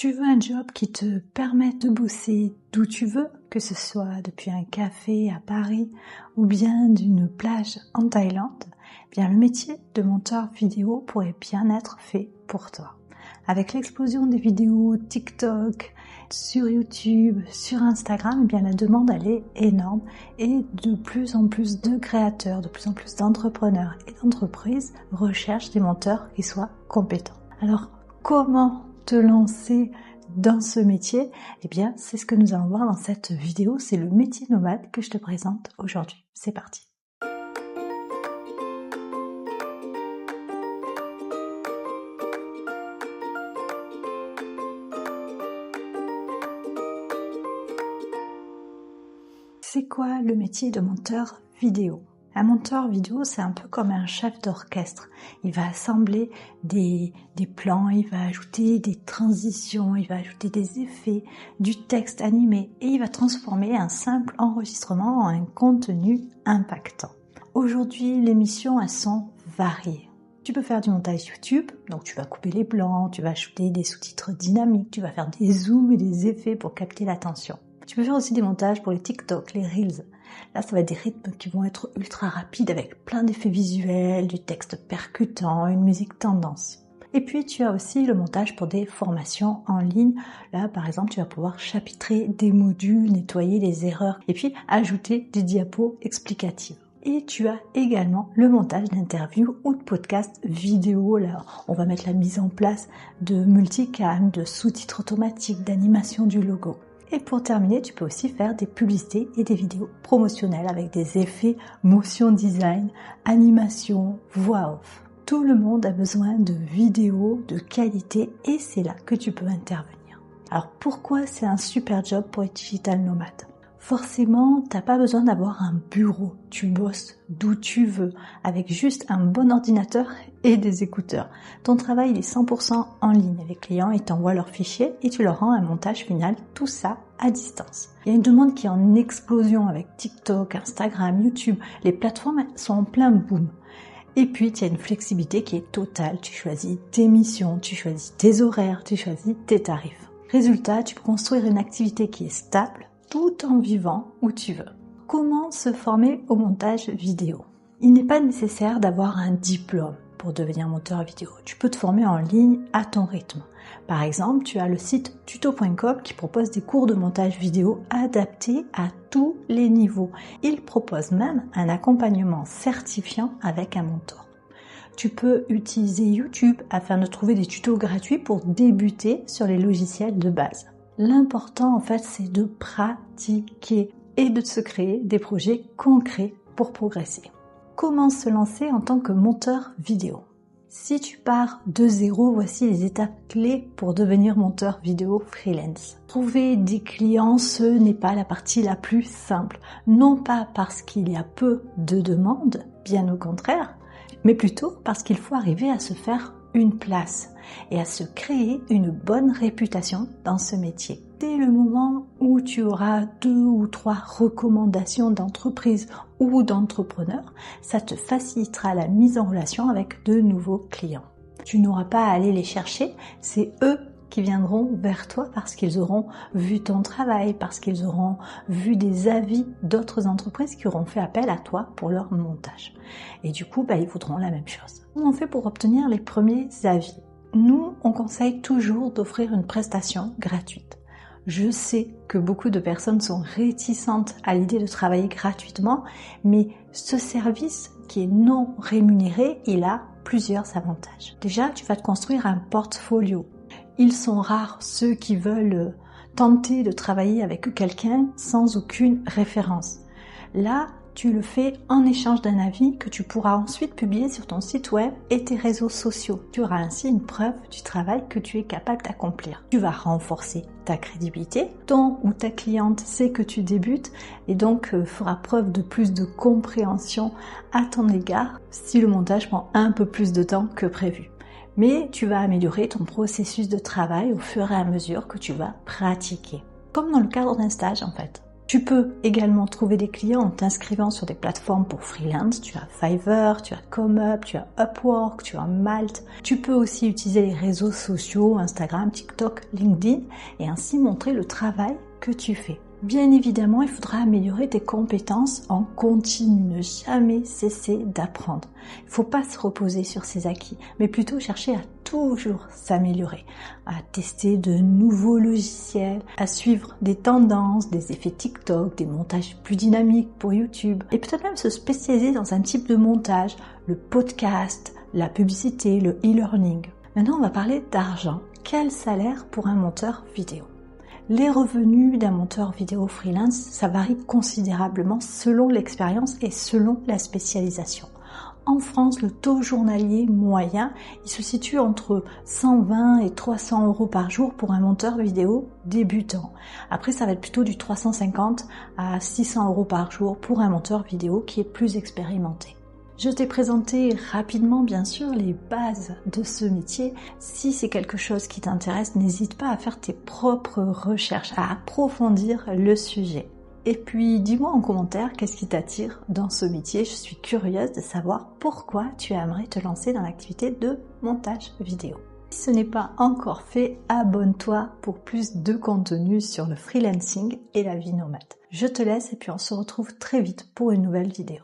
Tu veux un job qui te permette de bosser d'où tu veux, que ce soit depuis un café à Paris ou bien d'une plage en Thaïlande, eh bien le métier de monteur vidéo pourrait bien être fait pour toi. Avec l'explosion des vidéos TikTok, sur YouTube, sur Instagram, eh bien la demande elle est énorme et de plus en plus de créateurs, de plus en plus d'entrepreneurs et d'entreprises recherchent des monteurs qui soient compétents. Alors comment te lancer dans ce métier? Eh bien c'est ce que nous allons voir dans cette vidéo, c'est le métier nomade que je te présente aujourd'hui. C'est parti. C'est quoi le métier de monteur vidéo? Un monteur vidéo, c'est un peu comme un chef d'orchestre. Il va assembler des plans, il va ajouter des transitions, il va ajouter des effets, du texte animé et il va transformer un simple enregistrement en un contenu impactant. Aujourd'hui, les missions, elles sont variées. Tu peux faire du montage YouTube, donc tu vas couper les plans, tu vas ajouter des sous-titres dynamiques, tu vas faire des zooms et des effets pour capter l'attention. Tu peux faire aussi des montages pour les TikTok, les Reels. Là, ça va être des rythmes qui vont être ultra rapides avec plein d'effets visuels, du texte percutant, une musique tendance. Et puis, tu as aussi le montage pour des formations en ligne. Là, par exemple, tu vas pouvoir chapitrer des modules, nettoyer les erreurs et puis ajouter des diapos explicatives. Et tu as également le montage d'interviews ou de podcasts vidéo. Là, on va mettre la mise en place de multicam, de sous-titres automatiques, d'animation du logo. Et pour terminer, tu peux aussi faire des publicités et des vidéos promotionnelles avec des effets, motion design, animation, voix off. Tout le monde a besoin de vidéos de qualité et c'est là que tu peux intervenir. Alors pourquoi c'est un super job pour être digital nomade ? Forcément, t'as pas besoin d'avoir un bureau. Tu bosses d'où tu veux, avec juste un bon ordinateur et des écouteurs. Ton travail il est 100% en ligne. Les clients, ils t'envoient leurs fichiers et tu leur rends un montage final, tout ça à distance. Il y a une demande qui est en explosion avec TikTok, Instagram, YouTube. Les plateformes sont en plein boom. Et puis, tu as une flexibilité qui est totale. Tu choisis tes missions, tu choisis tes horaires, tu choisis tes tarifs. Résultat, tu peux construire une activité qui est stable, tout en vivant où tu veux. Comment se former au montage vidéo? Il n'est pas nécessaire d'avoir un diplôme pour devenir monteur vidéo. Tu peux te former en ligne à ton rythme. Par exemple, tu as le site tuto.com qui propose des cours de montage vidéo adaptés à tous les niveaux. Il propose même un accompagnement certifiant avec un mentor. Tu peux utiliser YouTube afin de trouver des tutos gratuits pour débuter sur les logiciels de base. L'important en fait c'est de pratiquer et de se créer des projets concrets pour progresser. Comment se lancer en tant que monteur vidéo? Si tu pars de zéro, voici les étapes clés pour devenir monteur vidéo freelance. Trouver des clients, ce n'est pas la partie la plus simple. Non pas parce qu'il y a peu de demandes, bien au contraire, mais plutôt parce qu'il faut arriver à se faire une place et à se créer une bonne réputation dans ce métier. Dès le moment où tu auras 2 ou 3 recommandations d'entreprises ou d'entrepreneurs, ça te facilitera la mise en relation avec de nouveaux clients. Tu n'auras pas à aller les chercher, c'est eux qui viendront vers toi parce qu'ils auront vu ton travail, parce qu'ils auront vu des avis d'autres entreprises qui auront fait appel à toi pour leur montage. Et du coup, ils voudront la même chose. Comment on fait pour obtenir les premiers avis? Nous, on conseille toujours d'offrir une prestation gratuite. Je sais que beaucoup de personnes sont réticentes à l'idée de travailler gratuitement, mais ce service qui est non rémunéré, il a plusieurs avantages. Déjà, tu vas te construire un portfolio. Ils sont rares ceux qui veulent tenter de travailler avec quelqu'un sans aucune référence. Là, tu le fais en échange d'un avis que tu pourras ensuite publier sur ton site web et tes réseaux sociaux. Tu auras ainsi une preuve du travail que tu es capable d'accomplir. Tu vas renforcer ta crédibilité. Ton ou ta cliente sait que tu débutes et donc fera preuve de plus de compréhension à ton égard si le montage prend un peu plus de temps que prévu. Mais tu vas améliorer ton processus de travail au fur et à mesure que tu vas pratiquer. Comme dans le cadre d'un stage en fait. Tu peux également trouver des clients en t'inscrivant sur des plateformes pour freelance. Tu as Fiverr, tu as ComeUp, tu as Upwork, tu as Malt. Tu peux aussi utiliser les réseaux sociaux, Instagram, TikTok, LinkedIn et ainsi montrer le travail que tu fais. Bien évidemment, il faudra améliorer tes compétences en continu, ne jamais cesser d'apprendre. Il ne faut pas se reposer sur ses acquis, mais plutôt chercher à toujours s'améliorer, à tester de nouveaux logiciels, à suivre des tendances, des effets TikTok, des montages plus dynamiques pour YouTube, et peut-être même se spécialiser dans un type de montage, le podcast, la publicité, le e-learning. Maintenant, on va parler d'argent. Quel salaire pour un monteur vidéo ? Les revenus d'un monteur vidéo freelance, ça varie considérablement selon l'expérience et selon la spécialisation. En France, le taux journalier moyen, il se situe entre 120 et 300 euros par jour pour un monteur vidéo débutant. Après, ça va être plutôt du 350 à 600 euros par jour pour un monteur vidéo qui est plus expérimenté. Je t'ai présenté rapidement, bien sûr, les bases de ce métier. Si c'est quelque chose qui t'intéresse, n'hésite pas à faire tes propres recherches, à approfondir le sujet. Et puis, dis-moi en commentaire qu'est-ce qui t'attire dans ce métier. Je suis curieuse de savoir pourquoi tu aimerais te lancer dans l'activité de montage vidéo. Si ce n'est pas encore fait, abonne-toi pour plus de contenu sur le freelancing et la vie nomade. Je te laisse et puis on se retrouve très vite pour une nouvelle vidéo.